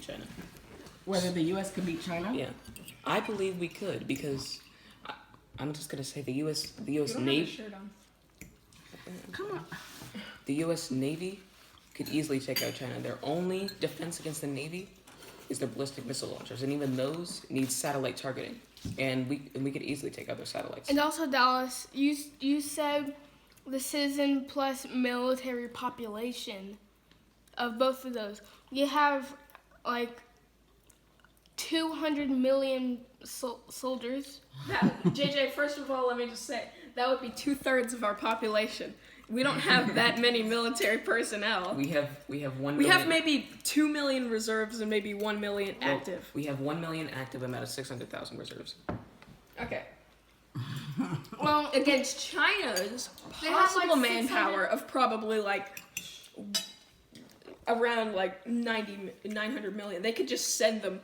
China. Whether the U.S. could beat China? Yeah, I believe we could because I'm just gonna say the U.S. Navy. Come on. The U.S. Navy could easily take out China. Their only defense against the Navy is their ballistic missile launchers, and even those need satellite targeting. And we could easily take out their satellites. And also, Dallas, you said the citizen plus military population of both of those. You have like 200 million soldiers. JJ, first of all, let me just say that would be 2/3 of our population. We don't have that many military personnel. We have 1 We million. have maybe 2 million reserves and maybe 1 million active. We have 1 million active and out of 600,000 reserves. Okay. Well, Against China's They have, possible like, manpower of probably like around like 900 million. They could just send them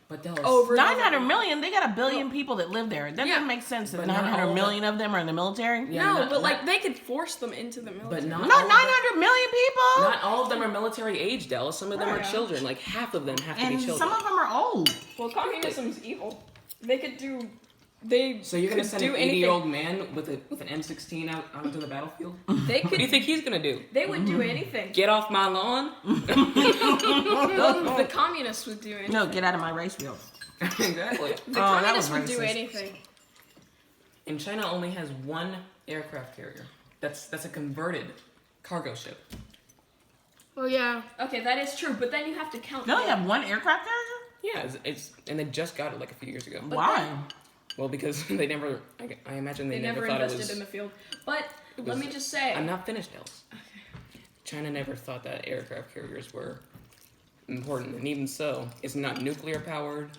But Dallas, over. and over 900 again. million? They got 1 billion people that live there. That Yeah. doesn't make sense that But not 900 all million of them are in the military. Yeah, No, not- but like not- they could force them into the military. but not No, all of them- 900 million people? Not all of them are military age, Dallas. Some of them are Right. children. Like half of them have to be And children. some of them are old. Well, communism's evil. They could do. They So you're gonna could send do an anything. 80-year-old man with an M16 out onto the battlefield? What They do you could. think he's gonna do? They would do anything. Get off my lawn? The communists would do anything. No, get out of my race field. Exactly. The Oh, that communists was would do racist. anything. And China only has one aircraft carrier. That's a converted cargo ship. well, yeah. Okay, that is true, but then you have to count. They only have one aircraft carrier? Yeah, it's and they just got it like a few years ago. Why? Well, because they never. I imagine They never thought invested it was. in the field. But it let was- me just say, I'm not finished, Ellis. China never thought that aircraft carriers were important, and even so, it's not nuclear powered.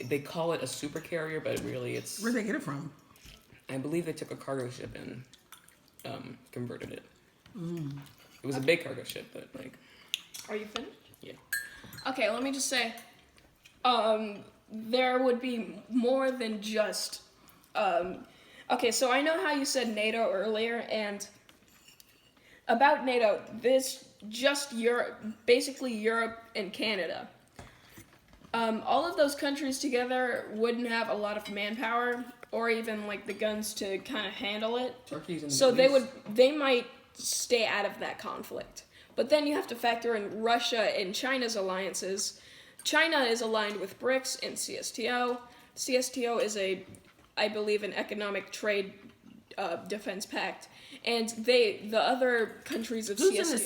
They call it a super carrier, but really it's. Where'd they get it from? I believe they took a cargo ship and converted it. It was a big cargo ship, but like are you finished? yeah. Okay, let me just say, there would be more than just. Okay, so I know how you said NATO earlier, and about NATO, this just Europe, basically Europe and Canada. All of those countries together wouldn't have a lot of manpower or even like the guns to kind of handle it. Turkey's in the So Middle East. they might stay out of that conflict. But then you have to factor in Russia and China's alliances. China is aligned with BRICS and CSTO. CSTO is I believe, an economic trade defense pact. And the other countries of Who's CSTO. in the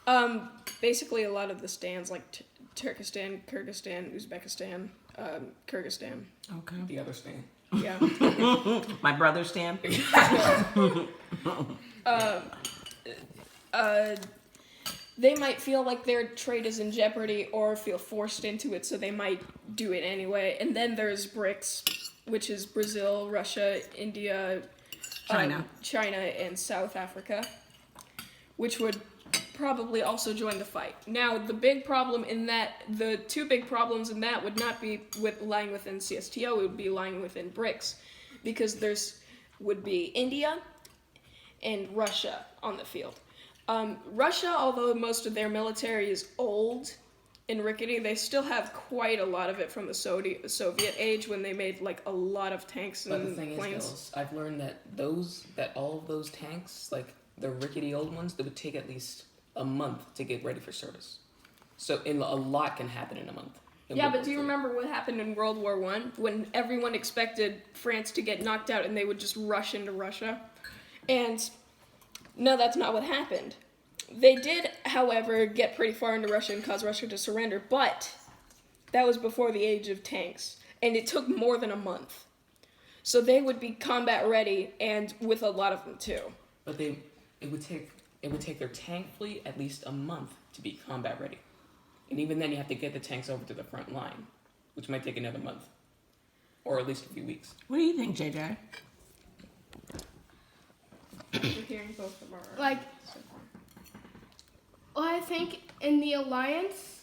CSTO? Basically a lot of the stands like Turkestan, Kyrgyzstan, Uzbekistan, Kyrgyzstan. Okay. The other stand. Yeah. My brother Stan. They might feel like their trade is in jeopardy or feel forced into it, so they might do it anyway. And then there's BRICS, which is Brazil, Russia, India, China, and South Africa, which would probably also join the fight. Now, the two big problems in that would not be lying within CSTO, it would be lying within BRICS, because would be India and Russia on the field. Russia, although most of their military is old and rickety, they still have quite a lot of it from the Soviet age when they made like a lot of tanks and But the thing planes. is, I've learned that all of those tanks, like the rickety old ones, they would take at least a month to get ready for service. So a lot can happen in a month. in Yeah, World but War do you III. remember what happened in World War I when everyone expected France to get knocked out and they would just rush into Russia? And no, that's not what happened. They did, however, get pretty far into Russia and cause Russia to surrender, but that was before the age of tanks, and it took more than a month. So they would be combat ready, and with a lot of them too. But it would take their tank fleet at least a month to be combat ready, and even then you have to get the tanks over to the front line, which might take another month, or at least a few weeks. What do you think, JJ? We're hearing both of our Like, well, I think in the alliance,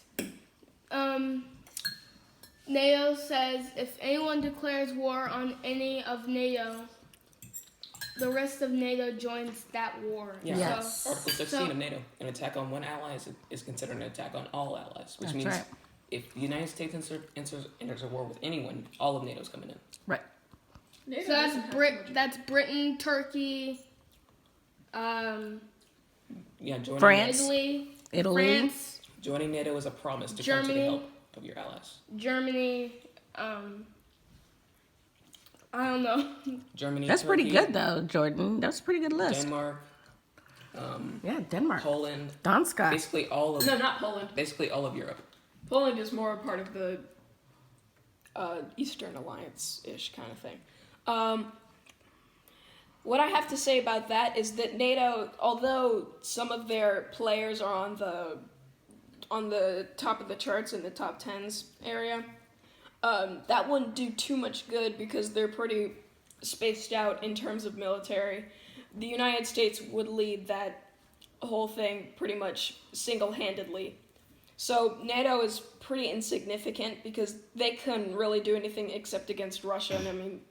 NATO says if anyone declares war on any of NATO, the rest of NATO joins that war. Yeah. Yes. Article 16 of NATO: an attack on one ally is considered an attack on all allies, which That's means right. if the United States enters a war with anyone, all of NATO's coming in. Right. NATO So that's doesn't have much- That's Britain, Turkey, Yeah, joining France. Italy, Italy. France, Joining NATO is a promise to come to Germany. the help of your allies. Germany. I don't know. Germany. That's pretty Turkey, good though, Jordan. That's a pretty good list. Denmark, Yeah, Denmark. Poland, Donska. basically all of No, not Poland. basically all of Europe. Poland is more a part of the Eastern Alliance-ish kind of thing. What I have to say about that is that NATO, although some of their players are on the top of the charts in the top 10s area, that wouldn't do too much good because they're pretty spaced out in terms of military. The United States would lead that whole thing pretty much single-handedly. So NATO is pretty insignificant because they couldn't really do anything except against Russia, and I mean,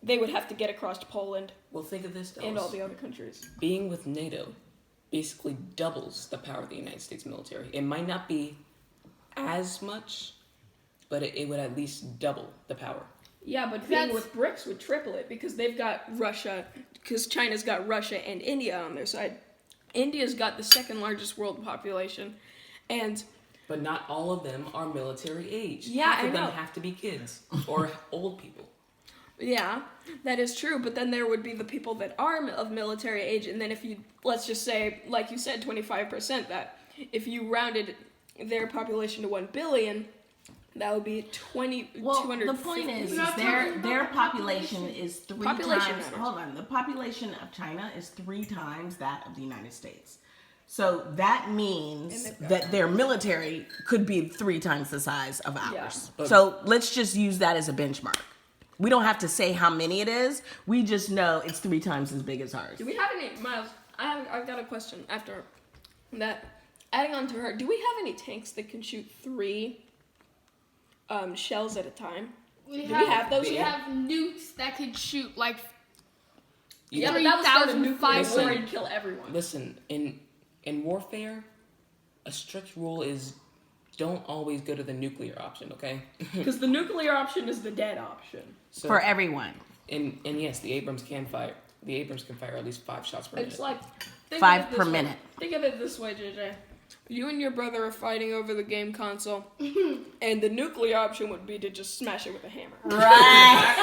they would have to get across to Poland Well, think of this, and all Dallas. the other countries. Being with NATO basically doubles the power of the United States military. It might not be as much, but it would at least double the power. Yeah, but being That's- with BRICS would triple it because they've got Russia, because China's got Russia and India on their side. India's got the second largest world population, and But not all of them are military age. Yeah, Half of I them know. have to be kids or old people. yeah, that is true. But then there would be the people that are of military age, and then if you, let's just say, like you said, 25%, that if you rounded their population to 1 billion, that would be 250. The point is We're not their talking their about population is three Population times. matters. Hold on, the population of China is 3 times that of the United States. So that means And they've got- that their military could be 3 times the size of ours. Yeah. So let's just use that as a benchmark. We don't have to say how many it is. We just know it's 3 times as big as ours. Do we have any, Miles? I've got a question after that. Adding on to her, do we have any tanks that can shoot 3 shells at a time? We Do we have those We yet? have nukes that could shoot like You Yeah, got- but that would start a nuclear 3,500. war and kill everyone. Listen, in warfare, a strict rule is don't always go to the nuclear option, okay? Because the nuclear option is the dead option. So For everyone. and yes, the Abrams can fire at least 5 shots per minute. It's like think 5 of it per this way. minute. Think of it this way, JJ. You and your brother are fighting over the game console, and the nuclear option would be to just smash it with a hammer. Right.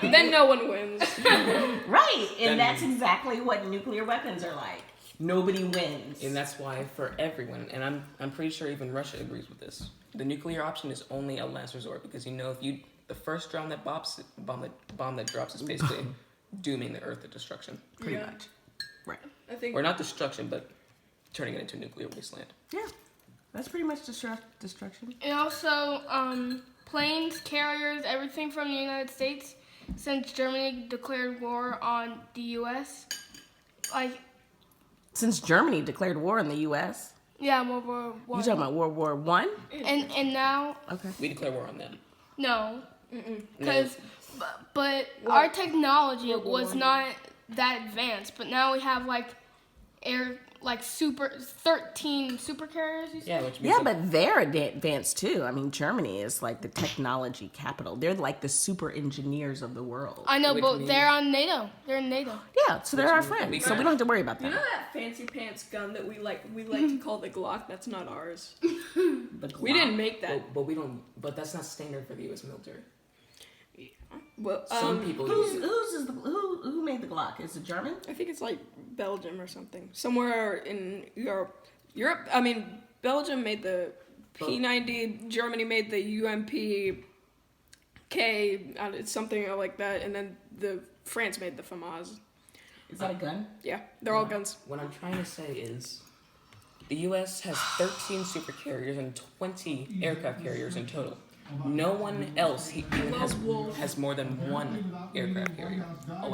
Then no one wins. Right. Then- And that's exactly what nuclear weapons are like. Nobody wins. And that's why for everyone, and I'm pretty sure even Russia agrees with this. The nuclear option is only a last resort because if the first bomb that drops is basically dooming the Earth to destruction, Pretty Yeah. much. Right. I think or not destruction, but turning it into a nuclear wasteland. Yeah. That's pretty much destruction. And also, planes, carriers, everything from the United States, since Germany declared war on the U.S. Like, Since Germany declared war on the U.S., yeah, World War you One. talking about World War One? And now, Okay. We declare war on them. no, No, because but our technology World War was One. not that advanced. But now we have like 13 super carriers. You said? yeah, which means Yeah, that- but they're advanced too. I mean, Germany is like the technology capital. They're like the super engineers of the world. I know, Which but means- they're on NATO. They're in NATO. Yeah, so they're our friends. So we don't have to worry about you know that. that fancy pants gun that we like to call the Glock. That's not ours. The We didn't make that. but we don't. But that's not standard for the U.S. military. Well, Some people use it. Who made the Glock? Is it German? I think it's like Belgium or something. Somewhere in Europe. I mean, Belgium made the P90, Germany made the UMP K, it's something like that, and then France made the FAMAS. Is that a gun? Yeah, they're all guns. What I'm trying to say is, the U.S. has 13 super carriers and 20 aircraft carriers in total. No one else even has more than 1 aircraft carrier. Oh wait.